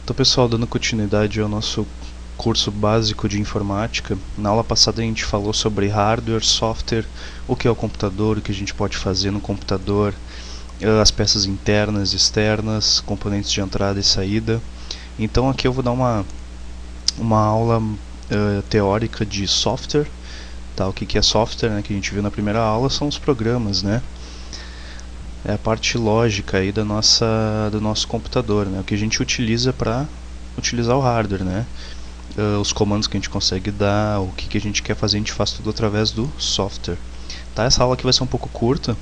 Então, pessoal, dando continuidade ao nosso curso básico de informática, na aula passada a gente falou sobre hardware, software, o que é o computador, o que a gente pode fazer no computador, as peças internas e externas, componentes de entrada e saída. Então aqui eu vou dar uma aula teórica de software. Tá? O que é software, né, que a gente viu na primeira aula, são os programas, né? É a parte lógica aí do nosso computador, né? O que a gente utiliza para utilizar o hardware, né? Os comandos que a gente consegue dar, o que a gente quer fazer, a gente faz tudo através do software. Tá? Essa aula aqui vai ser um pouco curta,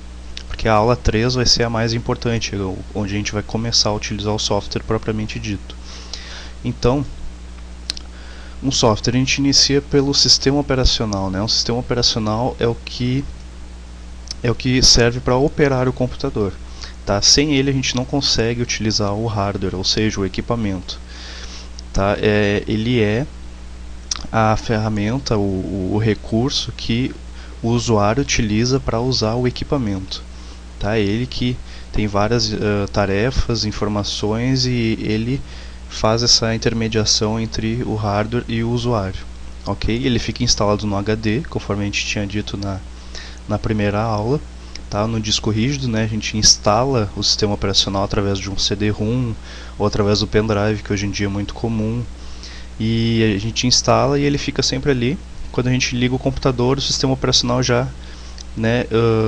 porque a aula 3 vai ser a mais importante, onde a gente vai começar a utilizar o software propriamente dito. Então, um software a gente inicia pelo sistema operacional, né? Um sistema operacional é o que serve para operar o computador. Tá? Sem ele a gente não consegue utilizar o hardware, ou seja, o equipamento. Tá? Ele é a ferramenta, o recurso que o usuário utiliza para usar o equipamento. Tá? Ele que tem várias tarefas, informações, e ele faz essa intermediação entre o hardware e o usuário. Ok? Ele fica instalado no HD, conforme a gente tinha dito na primeira aula. Tá? No disco rígido, né, a gente instala o sistema operacional através de um CD-ROM ou através do pendrive, que hoje em dia é muito comum, e a gente instala e ele fica sempre ali. Quando a gente liga o computador, o sistema operacional já, né,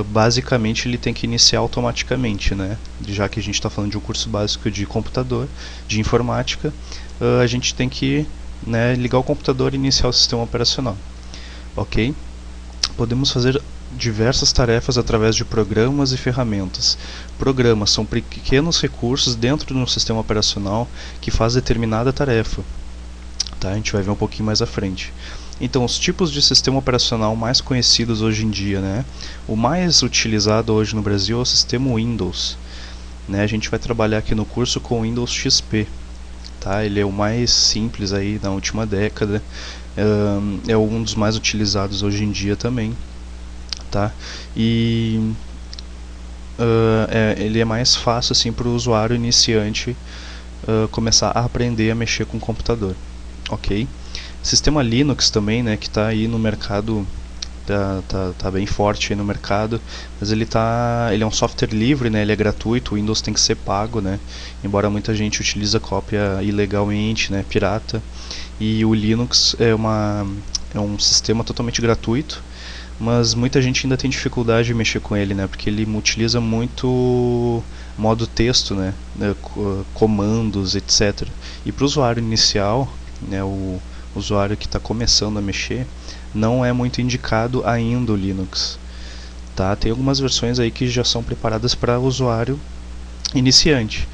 basicamente ele tem que iniciar automaticamente, né? Já que a gente está falando de um curso básico de computador, de informática, a gente tem que, né, ligar o computador e iniciar o sistema operacional. Ok? Podemos fazer diversas tarefas através de programas e ferramentas. Programas são pequenos recursos dentro de um sistema operacional que faz determinada tarefa. Tá? A gente vai ver um pouquinho mais à frente. Então, os tipos de sistema operacional mais conhecidos hoje em dia, né? O mais utilizado hoje no Brasil é o sistema Windows. Né? A gente vai trabalhar aqui no curso com o Windows XP. Tá? Ele é o mais simples aí na última década. É um dos mais utilizados hoje em dia também. Tá? E ele é mais fácil assim, para o usuário iniciante começar a aprender a mexer com o computador. Ok? Sistema Linux também, né, que está aí no mercado, tá bem forte aí no mercado, mas ele é um software livre, né, ele é gratuito. O Windows tem que ser pago, né, embora muita gente utilize cópia ilegalmente, né, pirata. E o Linux é um sistema totalmente gratuito, mas muita gente ainda tem dificuldade de mexer com ele, né, porque ele utiliza muito modo texto, né, comandos, etc. E para o usuário inicial, né, o usuário que está começando a mexer, não é muito indicado ainda o Linux. Tá? Tem algumas versões aí que já são preparadas para usuário iniciante,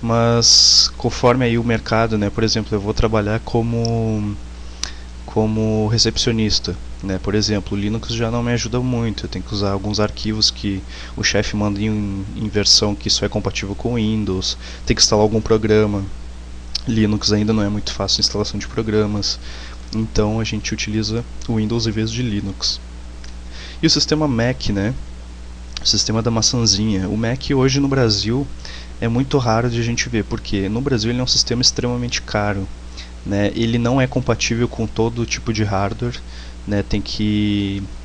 mas conforme aí o mercado, né, por exemplo, eu vou trabalhar como recepcionista, né? Por exemplo, o Linux já não me ajuda muito, eu tenho que usar alguns arquivos que o chefe manda em versão que só é compatível com o Windows, tem que instalar algum programa. Linux ainda não é muito fácil a instalação de programas, então a gente utiliza o Windows em vez de Linux. E o sistema Mac, né? O sistema da maçãzinha. O Mac hoje no Brasil é muito raro de a gente ver, porque no Brasil ele é um sistema extremamente caro. Né? Ele não é compatível com todo tipo de hardware. Né?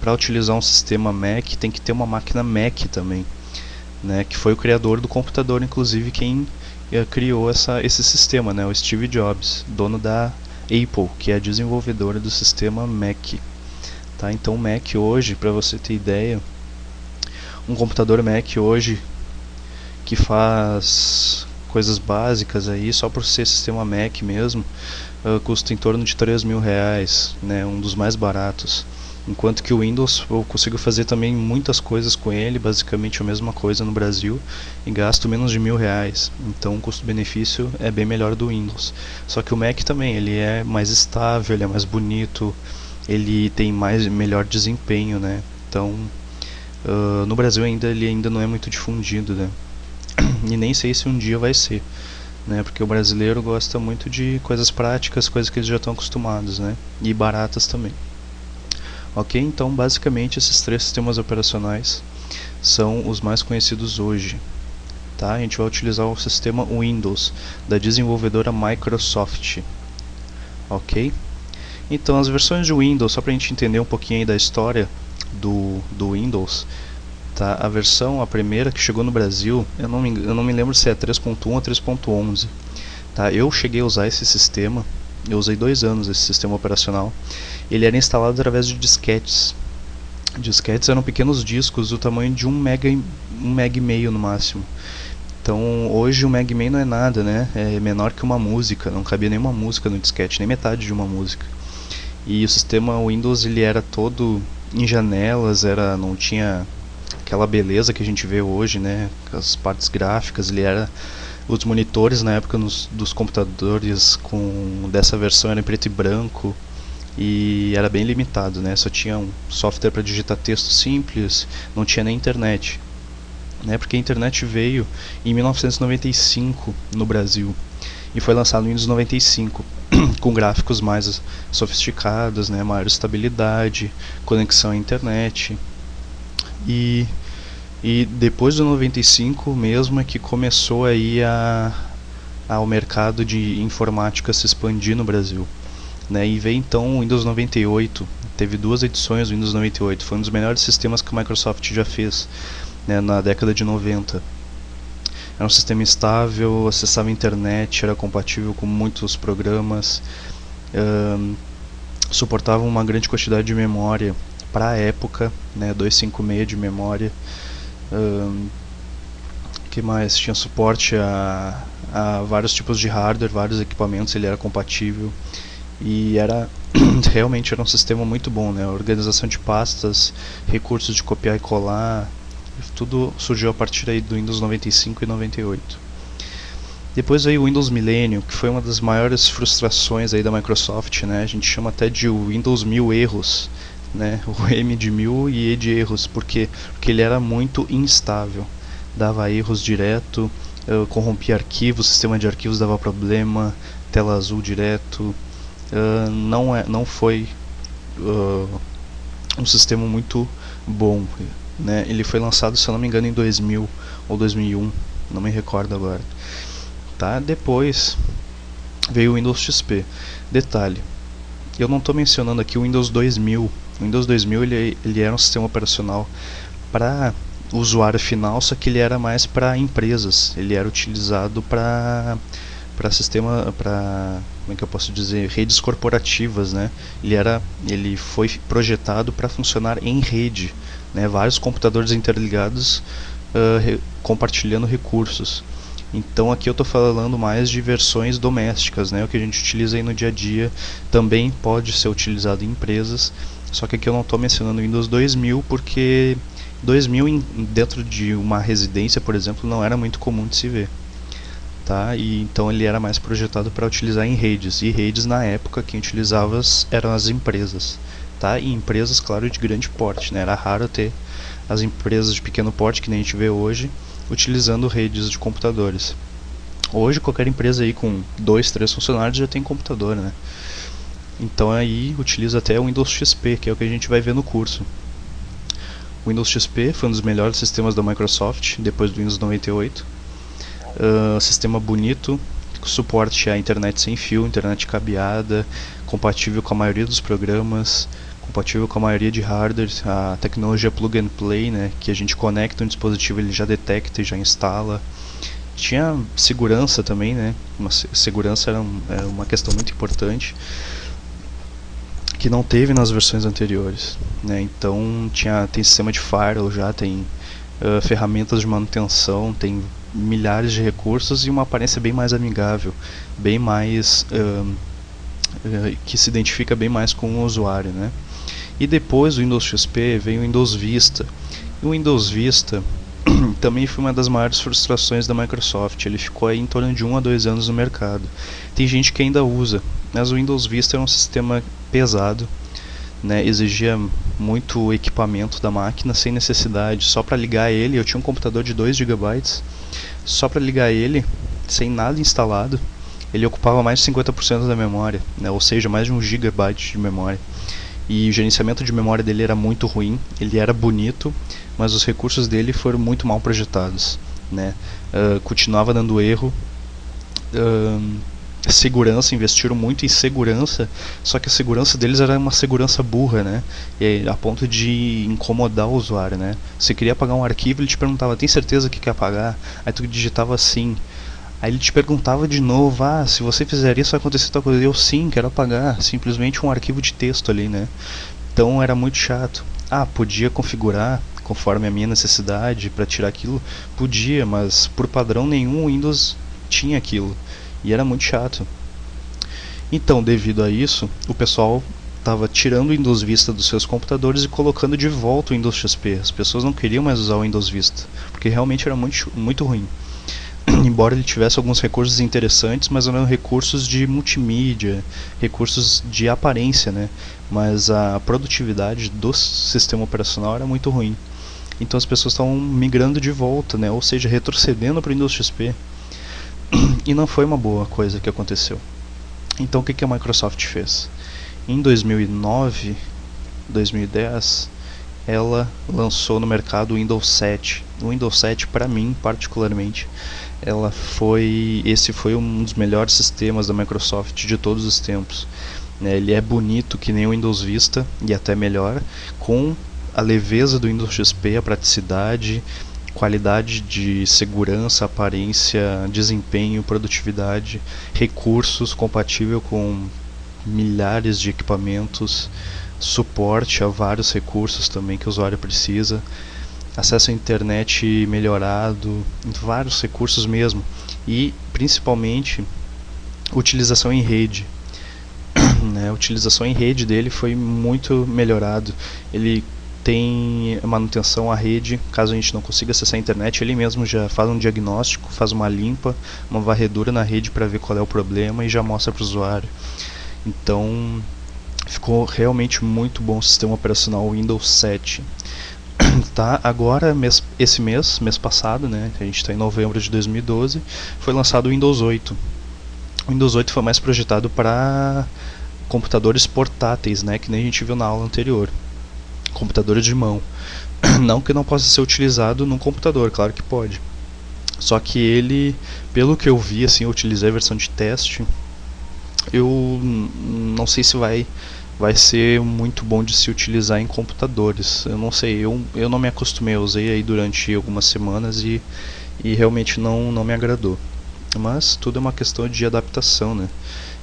Para utilizar um sistema Mac, tem que ter uma máquina Mac também. Né? Que foi o criador do computador, inclusive quem criou esse sistema, né? O Steve Jobs, dono da Apple, que é a desenvolvedora do sistema Mac. Tá? Então o Mac hoje, para você ter ideia, um computador Mac hoje que faz coisas básicas aí, só por ser sistema Mac mesmo, custa em torno de R$3.000, né? Um dos mais baratos. Enquanto que o Windows eu consigo fazer também muitas coisas com ele, basicamente a mesma coisa no Brasil, e gasto menos de R$1.000. Então o custo-benefício é bem melhor do Windows. Só que o Mac também, ele é mais estável, ele é mais bonito, ele tem melhor desempenho, né? Então no Brasil ele ainda não é muito difundido, né? E nem sei se um dia vai ser, né? Porque o brasileiro gosta muito de coisas práticas, coisas que eles já estão acostumados, né? E baratas também. Ok, então basicamente esses três sistemas operacionais são os mais conhecidos hoje. tá? A gente vai utilizar o sistema Windows da desenvolvedora Microsoft, ok? Então as versões de Windows, só para a gente entender um pouquinho aí da história do Windows, tá? A primeira que chegou no Brasil, eu não me lembro se é 3.1 ou 3.11, tá? Eu cheguei a usar esse sistema, eu usei 2 anos esse sistema operacional. Ele era instalado através de disquetes. Disquetes eram pequenos discos do tamanho de 1,5 MB no máximo. Então hoje 1,5 MB não é nada, né? É menor que uma música, não cabia nenhuma música no disquete, nem metade de uma música. E o sistema Windows ele era todo em janelas, não tinha aquela beleza que a gente vê hoje, né? As partes gráficas, os monitores na época dos computadores dessa versão eram em preto e branco e era bem limitado, né? Só tinha um software para digitar texto simples, não tinha nem internet, né? Porque a internet veio em 1995 no Brasil e foi lançado no Windows 95 com gráficos mais sofisticados, né? Maior estabilidade, conexão à internet e depois do 95 mesmo é que começou aí ao mercado de informática se expandir no Brasil, né? E veio então o Windows 98, teve 2 edições do Windows 98, foi um dos melhores sistemas que a Microsoft já fez, né, na década de 90. Era um sistema estável, acessava a internet, era compatível com muitos programas, suportava uma grande quantidade de memória para a época, né, 256 de memória. Que mais? Tinha suporte a vários tipos de hardware, vários equipamentos, ele era compatível e realmente era um sistema muito bom, né? Organização de pastas, recursos de copiar e colar, tudo surgiu a partir aí do Windows 95 e 98. Depois veio o Windows Millennium, que foi uma das maiores frustrações aí da Microsoft, né? A gente chama até de Windows 1000 erros, né? O M de 1000 e E de erros, porque ele era muito instável, dava erros direto, corrompia arquivos, o sistema de arquivos dava problema, tela azul direto, não foi um sistema muito bom, né? Ele foi lançado, se eu não me engano, em 2000 ou 2001, não me recordo agora, tá? Depois veio o Windows XP. Detalhe, eu não estou mencionando aqui o Windows 2000. O Windows 2000 ele era um sistema operacional para usuário final, só que ele era mais para empresas. Ele era utilizado para como é que eu posso dizer, redes corporativas, né? Ele foi projetado para funcionar em rede, né? Vários computadores interligados, compartilhando recursos. Então aqui eu estou falando mais de versões domésticas, né? O que a gente utiliza aí no dia a dia também pode ser utilizado em empresas, só que aqui eu não estou mencionando o Windows 2000 porque 2000 dentro de uma residência, por exemplo, não era muito comum de se ver, tá? E então ele era mais projetado para utilizar em redes, e redes na época quem utilizava eram as empresas, tá? E empresas, claro, de grande porte, né? Era raro ter as empresas de pequeno porte que nem a gente vê hoje utilizando redes de computadores. Hoje qualquer empresa aí com 2, 3 funcionários já tem computador, né? Então aí utiliza até o Windows XP, que é o que a gente vai ver no curso. O Windows XP foi um dos melhores sistemas da Microsoft depois do Windows 98. Sistema bonito, suporte à internet sem fio, internet cabeada, compatível com a maioria dos programas, compatível com a maioria de hardware, a tecnologia plug and play, né, que a gente conecta um dispositivo, ele já detecta e já instala. Tinha segurança também, né, segurança era uma questão muito importante, que não teve nas versões anteriores, né? Então tem sistema de firewall, já tem ferramentas de manutenção, tem milhares de recursos e uma aparência bem mais amigável, bem mais que se identifica bem mais com o usuário, né? E depois do Windows XP veio o Windows Vista. E o Windows Vista também foi uma das maiores frustrações da Microsoft. Ele ficou aí em torno de 1 a 2 anos no mercado. Tem gente que ainda usa, mas o Windows Vista era um sistema pesado, né? Exigia muito equipamento da máquina sem necessidade. Só para ligar ele, eu tinha um computador de 2 GB, só para ligar ele, sem nada instalado, ele ocupava mais de 50% da memória, né? Ou seja, mais de 1 GB de memória. E o gerenciamento de memória dele era muito ruim, ele era bonito, mas os recursos dele foram muito mal projetados. né? Continuava dando erro. Segurança, investiram muito em segurança, só que a segurança deles era uma segurança burra, né? E a ponto de incomodar o usuário, né? Você queria apagar um arquivo, ele te perguntava: tem certeza que quer apagar? Aí tu digitava sim. Aí ele te perguntava de novo: se você fizer isso vai acontecer tal coisa. Eu sim, quero apagar. Simplesmente um arquivo de texto ali, né? Então era muito chato. Podia configurar conforme a minha necessidade para tirar aquilo? Podia, mas por padrão nenhum o Windows tinha aquilo. E era muito chato. Então, devido a isso, o pessoal estava tirando o Windows Vista dos seus computadores e colocando de volta o Windows XP. As pessoas não queriam mais usar o Windows Vista, porque realmente era muito ruim. Embora ele tivesse alguns recursos interessantes, mas eram recursos de multimídia, recursos de aparência, né? Mas a produtividade do sistema operacional era muito ruim. Então as pessoas estavam migrando de volta, né? Ou seja, retrocedendo para o Windows XP. E não foi uma boa coisa que aconteceu. Então o que a Microsoft fez? Em 2009, 2010, ela lançou no mercado o Windows 7. O Windows 7, para mim, particularmente, esse foi um dos melhores sistemas da Microsoft de todos os tempos. Ele é bonito que nem o Windows Vista, e até melhor, com a leveza do Windows XP, a praticidade, qualidade de segurança, aparência, desempenho, produtividade, recursos compatível com milhares de equipamentos, suporte a vários recursos também que o usuário precisa, acesso à internet melhorado, vários recursos mesmo, e principalmente utilização em rede. A utilização em rede dele foi muito melhorado. Ele tem manutenção à rede, caso a gente não consiga acessar a internet, ele mesmo já faz um diagnóstico, faz uma limpa, uma varredura na rede para ver qual é o problema e já mostra para o usuário. Então ficou realmente muito bom o sistema operacional Windows 7. Tá, agora, esse mês passado, né, a gente está em novembro de 2012, foi lançado o Windows 8. O Windows 8 foi mais projetado para computadores portáteis, né, que nem a gente viu na aula anterior. Computadores de mão. Não que não possa ser utilizado num computador, claro que pode. Só que ele, pelo que eu vi, assim, eu utilizei a versão de teste, eu não sei se vai ser muito bom de se utilizar em computadores. Eu não sei, eu não me acostumei, eu usei aí durante algumas semanas e realmente não me agradou. Mas tudo é uma questão de adaptação, né?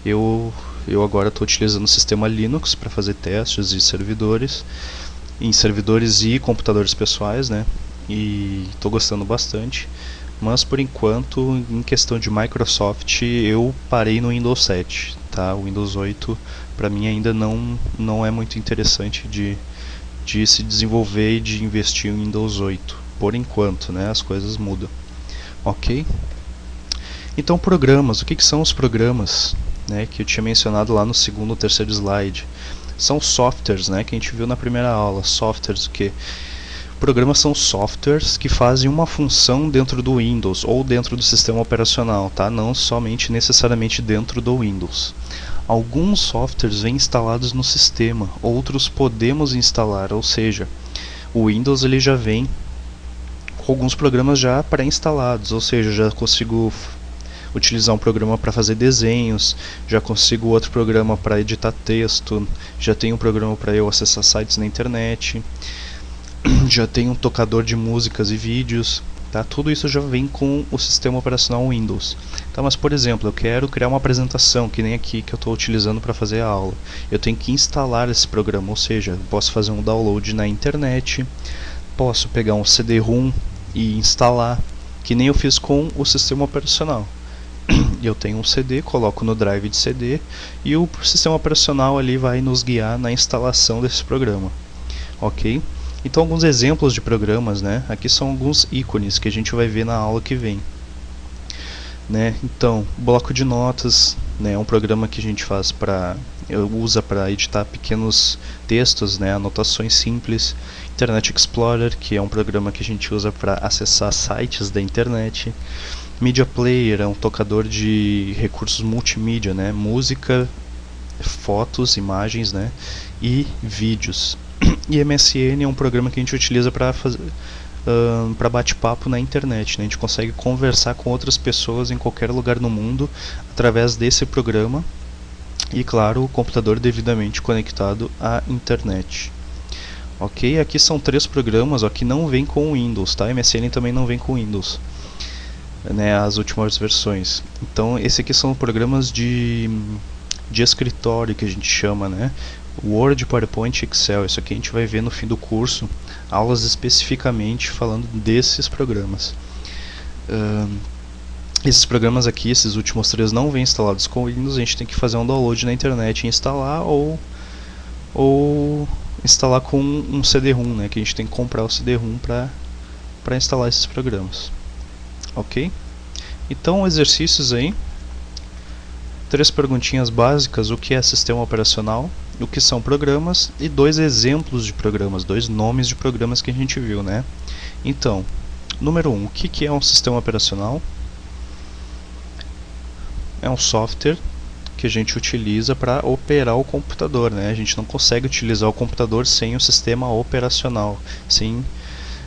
Eu agora estou utilizando o sistema Linux para fazer testes em servidores e computadores pessoais, né? E estou gostando bastante. Mas por enquanto, em questão de Microsoft, eu parei no Windows 7, tá? O Windows 8 para mim ainda não é muito interessante de se desenvolver e de investir em Windows 8. Por enquanto, né? As coisas mudam. Ok? Então, programas. O que são os programas? Né, que eu tinha mencionado lá no segundo ou terceiro slide. São softwares, né, que a gente viu na primeira aula. Softwares, o que? Programas são softwares que fazem uma função dentro do Windows ou dentro do sistema operacional, tá? Não somente necessariamente dentro do Windows. Alguns softwares vêm instalados no sistema, outros podemos instalar, ou seja, o Windows ele já vem com alguns programas já pré-instalados, ou seja, já consigo utilizar um programa para fazer desenhos, já consigo outro programa para editar texto, já tenho um programa para eu acessar sites na internet, já tenho um tocador de músicas e vídeos, tá? Tudo isso já vem com o sistema operacional Windows. Tá, mas por exemplo, eu quero criar uma apresentação, que nem aqui que eu estou utilizando para fazer a aula. Eu tenho que instalar esse programa, ou seja, posso fazer um download na internet, posso pegar um CD-ROM e instalar, que nem eu fiz com o sistema operacional. Eu tenho um CD, coloco no drive de CD e o sistema operacional ali vai nos guiar na instalação desse programa. Ok? Então alguns exemplos de programas, né? Aqui são alguns ícones que a gente vai ver na aula que vem. Né? Então, bloco de notas, né? É um programa que a gente usa para editar pequenos textos, né? Anotações simples. Internet Explorer, que é um programa que a gente usa para acessar sites da internet. Media Player é um tocador de recursos multimídia, né? Música, fotos, imagens, né? E vídeos. E MSN é um programa que a gente utiliza para para bate-papo na internet, né? A gente consegue conversar com outras pessoas em qualquer lugar no mundo através desse programa e, claro, o computador devidamente conectado à internet. Ok, aqui são 3 programas ó, que não vem com Windows, tá? MSN também não vem com Windows, né, as últimas versões. Então, esse aqui são programas de escritório que a gente chama, né? Word, PowerPoint, Excel. Isso aqui a gente vai ver no fim do curso, aulas especificamente falando desses programas. Esses programas aqui, esses últimos 3 não vêm instalados com Windows, a gente tem que fazer um download na internet e instalar, ou instalar com um CD-ROM, né, que a gente tem que comprar o CD-ROM para instalar esses programas. Ok? Então, exercícios aí. 3 perguntinhas básicas: o que é sistema operacional, o que são programas, e 2 exemplos de programas, 2 nomes de programas que a gente viu, né? Então, número 1, o que é um sistema operacional? É um software que a gente utiliza para operar o computador, né? A gente não consegue utilizar o computador sem o sistema operacional,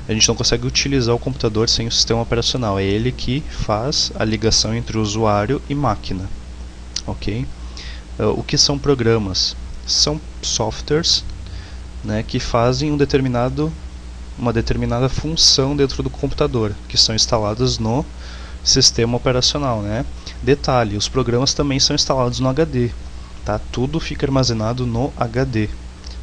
a gente não consegue utilizar o computador sem o sistema operacional. É ele que faz a ligação entre o usuário e máquina. Ok? O que são programas? São softwares, né, que fazem uma determinada função dentro do computador, que são instalados no sistema operacional, né? Detalhe, os programas também são instalados no HD, tá? Tudo fica armazenado no HD.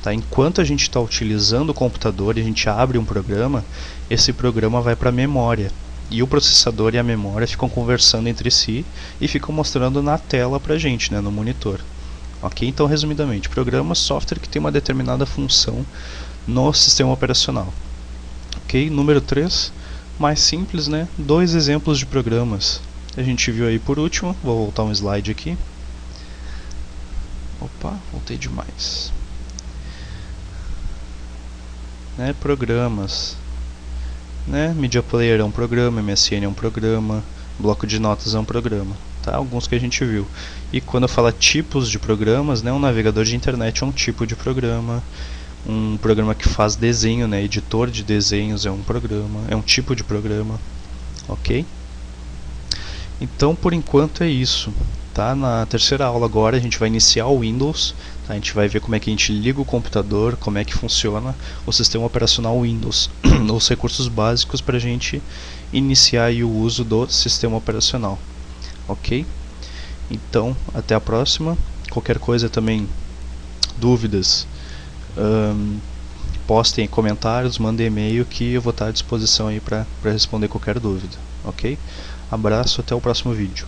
Tá? Enquanto a gente está utilizando o computador e a gente abre um programa, esse programa vai para a memória. E o processador e a memória ficam conversando entre si e ficam mostrando na tela pra gente, né, no monitor. Ok? Então, resumidamente, programa, software que tem uma determinada função no sistema operacional. Ok? Número 3, mais simples, né? 2 exemplos de programas. A gente viu aí por último, vou voltar um slide aqui. Opa, voltei demais. Né, programas. Né? Media Player é um programa, MSN é um programa, bloco de notas é um programa, tá? Alguns que a gente viu. E quando eu falo tipos de programas, né, um navegador de internet é um tipo de programa, um programa que faz desenho, né, editor de desenhos é um programa, é um tipo de programa, ok? Então, por enquanto é isso, tá? Na terceira aula agora a gente vai iniciar o Windows, tá? A gente vai ver como é que a gente liga o computador, como é que funciona o sistema operacional Windows, os recursos básicos para a gente iniciar aí o uso do sistema operacional, ok? Então, até a próxima. Qualquer coisa também, dúvidas, postem comentários, mandem e-mail que eu vou estar à disposição aí para responder qualquer dúvida, ok? Abraço, até o próximo vídeo.